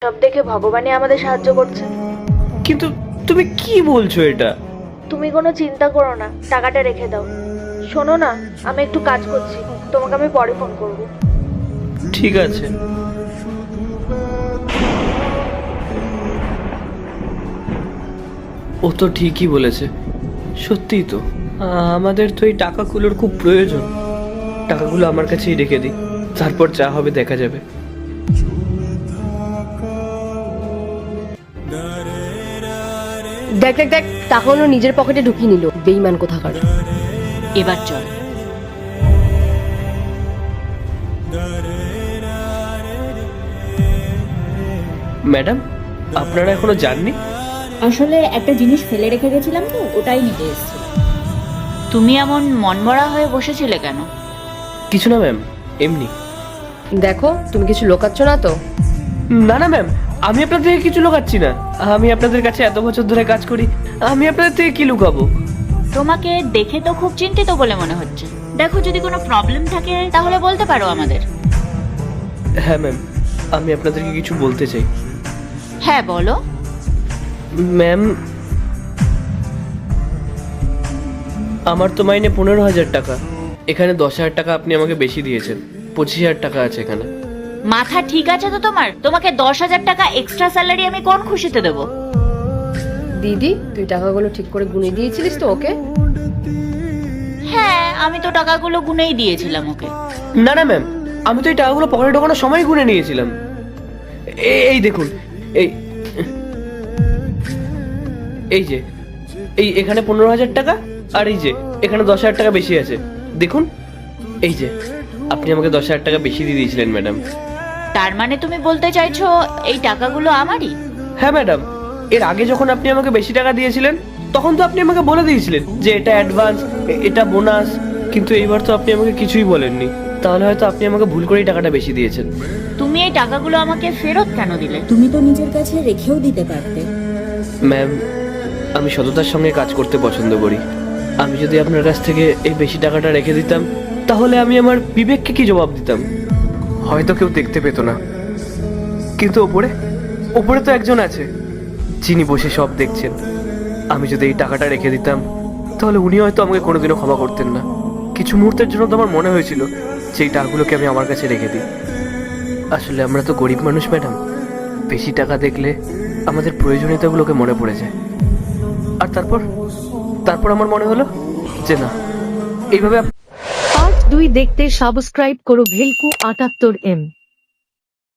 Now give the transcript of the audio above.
সব দেখে ভগবানই আমাদের সাহায্য করছে। কিন্তু তুমি কি বলছো এটা? তুমি কোনো চিন্তা করো না, টাকাটা রেখে দাও। শোনো না, আমি একটু কাজ করছি, তোমাকে আমি পরে ফোন করব। ঠিক আছে। ও তো ঠিকই বলেছে, সত্যিই তো আমাদের তো এই টাকাগুলোর খুব প্রয়োজন। টাকাগুলো আমার কাছেই রেখে দিই, তারপর যা হবে দেখা যাবে। দেখ দেখ দেখ, টাকাগুলো নিজের পকেটে ঢুকিয়ে নিল, বেইমান কোথাকার। এবার চল। ম্যাডাম, আপনারা এখনো যাননি? আসলে একটা জিনিস ফেলে রেখে গেছিলাম তো, ওটাই নিতে এসেছি। তুমি এমন মনমরা হয়ে বসেছিলে কেন? কিছু না ম্যাম, এমনি। দেখো, তুমি কিছু লোকাচ্ছ না তো? না না ম্যাম, আমি আপনাদের থেকে কিছু লুকাচ্ছি না। আমি আপনাদের কাছে এত বছর ধরে কাজ করি, আমি আপনাদের থেকে কি লুকাবো? তোমাকে দেখে তো খুব চিন্তিত বলে মনে হচ্ছে। দেখো, যদি কোনো প্রবলেম থাকে তাহলে বলতে পারো আমাদের। হ্যাঁ ম্যাম, আমি আপনাদেরকে কিছু বলতে চাই। হ্যাঁ বলো। ম্যাম, আমার তো মাইনে 15,000 টাকা। এখানে 10,000 টাকা আপনি আমাকে বেশি দিয়েছেন, 25,000 টাকা আছে এখানে। মাথা ঠিক আছে তো তোমার? তোমাকে 10,000 টাকা এক্সট্রা স্যালারি আমি কোন খুশিতে দেবো? দিদি, তুই টাকাগুলো ঠিক করে গুনে দিয়েছিলিস তো ওকে? হ্যাঁ, আমি তো টাকাগুলো গুনেই দিয়েছিলাম ওকে। না না ম্যাম, আমি তো এই টাকাগুলো পকেটে ঢোকানোর সময় গুনে নিয়েছিলাম। এই দেখুন, এই এই যে এখানে 15,000 টাকা, আর এই যে এখানে 10,000 টাকা বেশি আছে। দেখুন, এই যে আপনি আমাকে 10,000 টাকা বেশি দিয়ে দিয়েছিলেন ম্যাডাম। তার মানে তুমি বলতে চাইছো এই টাকাগুলো আমারই? হ্যাঁ ম্যাডাম, এর আগে যখন আপনি আমাকে বেশি টাকা দিয়েছিলেন তখন তো আপনি আমাকে বলে দিয়েছিলেন যে এটা অ্যাডভান্স, এটা বোনাস। কিন্তু এইবার তো আপনি আমাকে কিছুই বলেননি। তাহলে হয়তো আপনি আমাকে ভুল করেই টাকাটা বেশি দিয়েছেন। তুমি এই টাকাগুলো আমাকে ফেরত কেন দিলে? তুমি তো নিজের কাছে রেখেও দিতে পারতে। ম্যাম, আমি সততার সঙ্গে কাজ করতে পছন্দ করি। আমি যদি আপনার কাছ থেকে এই বেশি টাকাটা রেখে দিতাম তাহলে আমি আমার বিবেককে কি জবাব দিতাম? হয়তো কেউ দেখতে পেত না, কিন্তু ওপরে ওপরে তো একজন আছে যিনি বসে সব দেখছেন। আমি যদি এই টাকাটা রেখে দিতাম তাহলে উনি হয়তো আমাকে কোনোদিনও ক্ষমা করতেন না। কিছু মুহূর্তের জন্য তো আমার মনে হয়েছিল যে এই টাকাগুলোকে আমি আমার কাছে রেখে দিই। আসলে আমরা তো গরিব মানুষ ম্যাডাম, বেশি টাকা দেখলে আমাদের প্রয়োজনীয়তাগুলোকে মনে পড়ে যায়। আর তারপর আমার মনে হলো যে না, এইভাবে পার্ট 2 দেখতে সাবস্ক্রাইব করো ভেলকু 78M।